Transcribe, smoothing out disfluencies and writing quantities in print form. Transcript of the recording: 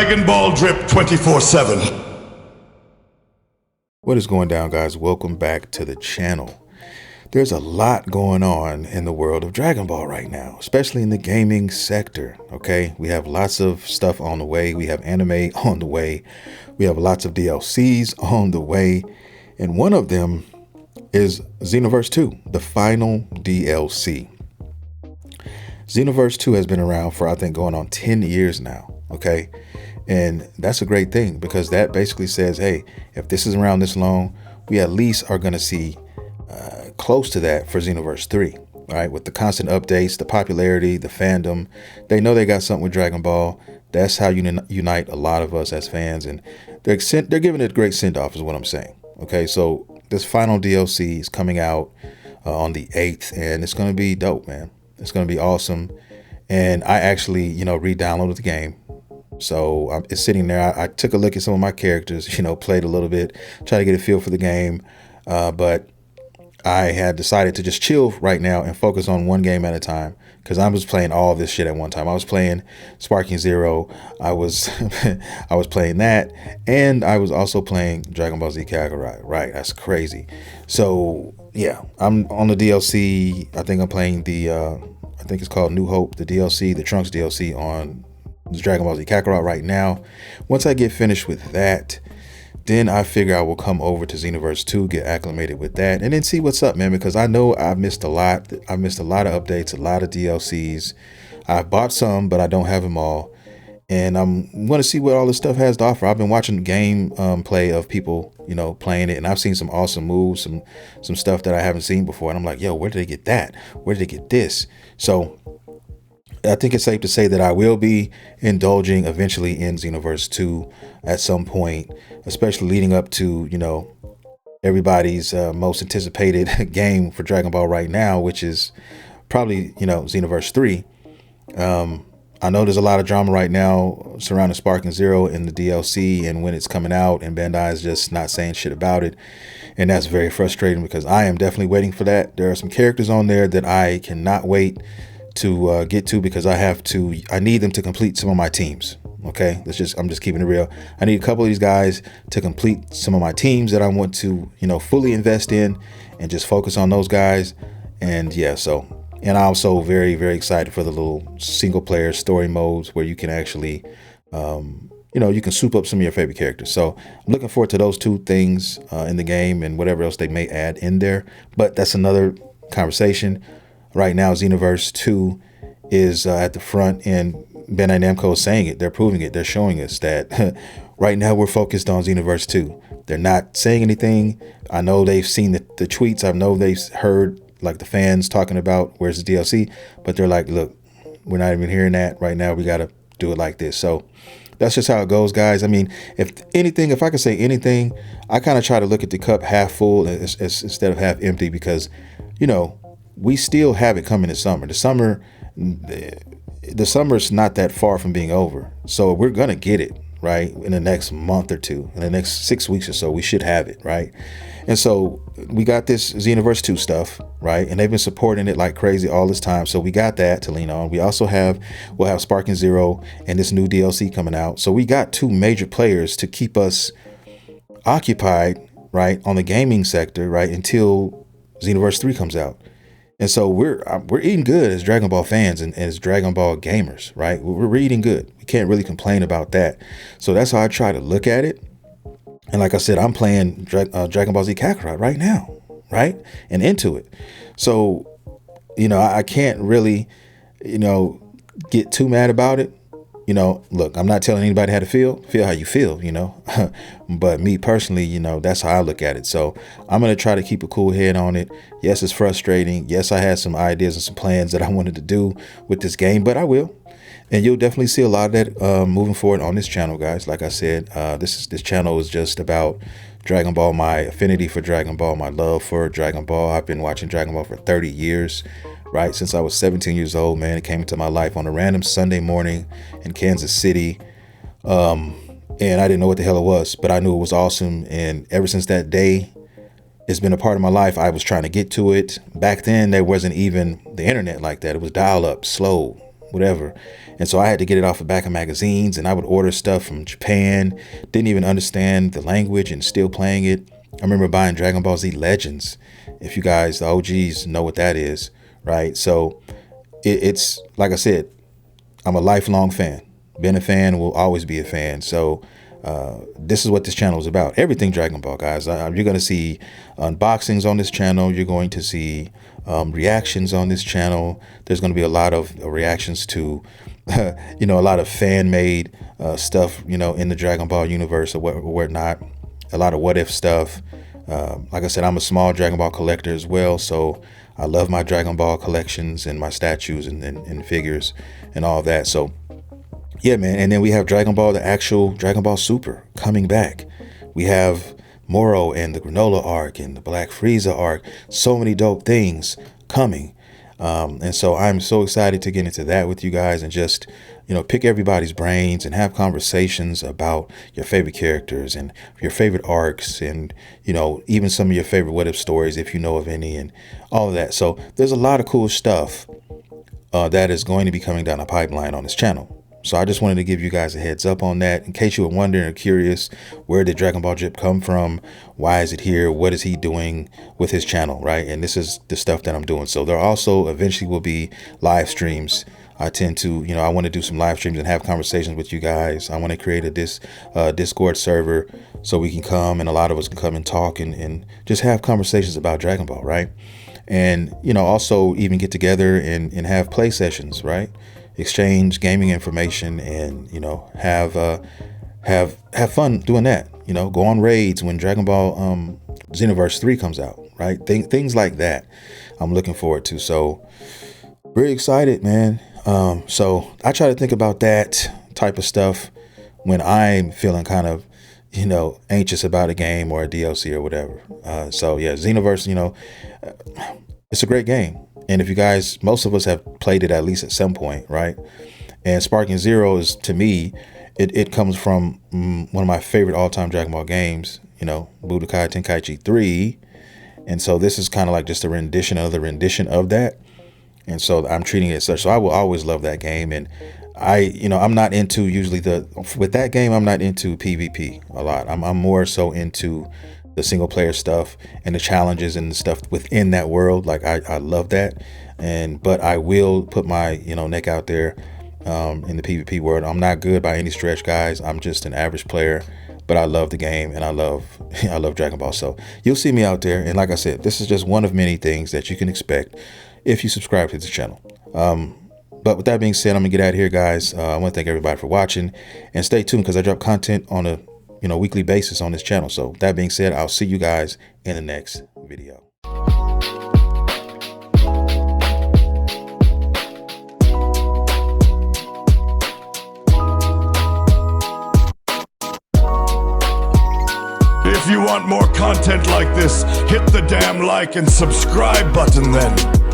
Dragonball drip 24/7. What is going down, guys? Welcome back to the channel. There's a lot going on in the world of Dragon Ball right now, especially in the gaming sector. Okay, we have lots of stuff on the way. We have anime on the way. We have lots of DLCs on the way. And one of them is Xenoverse 2, the final DLC. Xenoverse 2 has been around for, I think, going on 10 years now. Okay. And that's a great thing because that basically says, hey, if this is around this long, we at least are going to see close to that for Xenoverse 3, right? With the constant updates, the popularity, the fandom, they know they got something with Dragon Ball. That's how you unite a lot of us as fans, and they're giving it a great send-off is what I'm saying. Okay, so this final DLC is coming out on the 8th, and it's going to be dope, man. It's going to be awesome. And I actually, re-downloaded the game. So it's sitting there. I took a look at some of my characters, played a little bit, try to get a feel for the game. But I had decided to just chill right now and focus on one game at a time because I was playing all of this shit at one time. I was playing Sparking Zero. I was I was playing that, and I was also playing Dragon Ball Z Kakarot. Right, that's crazy. So yeah, I'm on the DLC. I think I'm playing the I think it's called New Hope, the DLC, the Trunks DLC on Dragon Ball Z Kakarot right now. Once I get finished with that, then I figure I will come over to Xenoverse 2, get acclimated with that, and then see what's up, man, because I know I've missed a lot. I missed a lot of updates, a lot of DLCs. I've bought some, but I don't have them all. And I'm going to see what all this stuff has to offer. I've been watching game play of people, playing it, and I've seen some awesome moves, some stuff that I haven't seen before. And I'm like, yo, where did they get that? Where did they get this? So I think it's safe to say that I will be indulging eventually in Xenoverse 2 at some point, especially leading up to, everybody's most anticipated game for Dragon Ball right now, which is probably, Xenoverse 3. I know there's a lot of drama right now surrounding Sparking Zero and the DLC and when it's coming out, and Bandai is just not saying shit about it. And that's very frustrating because I am definitely waiting for that. There are some characters on there that I cannot wait to get to because I need them to complete some of my teams. Okay, I'm just keeping it real. I need a couple of these guys to complete some of my teams that I want to, fully invest in and just focus on those guys. And yeah, and I'm also very, very excited for the little single player story modes where you can actually, you can soup up some of your favorite characters. So I'm looking forward to those two things in the game and whatever else they may add in there. But that's another conversation. Right now, Xenoverse 2 is at the front, and Bandai Namco is saying it. They're proving it. They're showing us that right now we're focused on Xenoverse 2. They're not saying anything. I know they've seen the tweets. I know they've heard like the fans talking about where's the DLC, but they're like, look, we're not even hearing that right now. We got to do it like this. So that's just how it goes, guys. I mean, if I could say anything, I kind of try to look at the cup half full instead of half empty because, we still have it coming this summer. The summer's not that far from being over. So we're going to get it, right? In the next month or two, in the next 6 weeks or so, we should have it, right? And so we got this Xenoverse 2 stuff, right? And they've been supporting it like crazy all this time. So we got that to lean on. We also we'll have Sparking Zero and this new DLC coming out. So we got two major players to keep us occupied, right? On the gaming sector, right? Until Xenoverse 3 comes out. And so we're eating good as Dragon Ball fans and as Dragon Ball gamers, right? We're eating good. We can't really complain about that. So that's how I try to look at it. And like I said, I'm playing Dragon Ball Z Kakarot right now, right? And into it. So, I can't really, get too mad about it. Look, I'm not telling anybody how to feel how you feel, but me personally, that's how I look at it. So I'm going to try to keep a cool head on it. Yes, it's frustrating. Yes, I had some ideas and some plans that I wanted to do with this game, but I will. And you'll definitely see a lot of that moving forward on this channel, guys. Like I said, this channel is just about Dragon Ball, my affinity for Dragon Ball, my love for Dragon Ball. I've been watching Dragon Ball for 30 years. Right, since I was 17 years old, man. It came into my life on a random Sunday morning in Kansas City. And I didn't know what the hell it was, but I knew it was awesome. And ever since that day, it's been a part of my life. I was trying to get to it. Back then, there wasn't even the internet like that. It was dial up, slow, whatever. And so I had to get it off the back of magazines, and I would order stuff from Japan, didn't even understand the language and still playing it. I remember buying Dragon Ball Z Legends. If you guys, the OGs, know what that is, right? So it's like I said, I'm a lifelong fan. Been a fan, will always be a fan. So this is what this channel is about. Everything Dragon Ball, guys. You're going to see unboxings on this channel. You're going to see reactions on this channel. There's going to be a lot of reactions to, a lot of fan-made stuff, in the Dragon Ball universe or whatnot. A lot of what-if stuff. Like I said, I'm a small Dragon Ball collector as well, so I love my Dragon Ball collections and my statues and figures and all that. So yeah, man. And then we have Dragon Ball, the actual Dragon Ball Super, coming back. We have Moro and the Granola arc and the Black Frieza arc. So many dope things coming. And so I'm so excited to get into that with you guys and just, pick everybody's brains and have conversations about your favorite characters and your favorite arcs and, even some of your favorite what if stories, if you know of any, and all of that. So there's a lot of cool stuff that is going to be coming down the pipeline on this channel. So I just wanted to give you guys a heads up on that in case you were wondering or curious, where did Dragon Ball Drip come from? Why is it here? What is he doing with his channel, right? And this is the stuff that I'm doing. So there also eventually will be live streams. I tend to, I want to do some live streams and have conversations with you guys. I want to create a Discord server so we can come and a lot of us can come and talk and just have conversations about Dragon Ball, right? And, also even get together and have play sessions, right? Exchange gaming information and, have fun doing that, go on raids when Dragon Ball Xenoverse 3 comes out, right? Things like that I'm looking forward to. So very excited, man. So I try to think about that type of stuff when I'm feeling kind of, anxious about a game or a DLC or whatever. So yeah, Xenoverse, it's a great game. And if you guys, most of us have played it at least at some point, right? And Sparking Zero is, to me, it comes from one of my favorite all-time Dragon Ball games, Budokai Tenkaichi 3. And so this is kind of like just a rendition of that. And so I'm treating it as such. So I will always love that game. And I'm not into with that game, I'm not into PvP a lot. I'm more so into the single player stuff and the challenges and the stuff within that world. Like I love that. But I will put my, neck out there in the PvP world. I'm not good by any stretch, guys. I'm just an average player, but I love the game and I love Dragon Ball. So you'll see me out there. And like I said, this is just one of many things that you can expect if you subscribe to this channel. But with that being said, I'm gonna get out of here, guys. I want to thank everybody for watching and stay tuned because I drop content on a weekly basis on this channel. So that being said, I'll see you guys in the next video. If you want more content like this, hit the damn like and subscribe button then.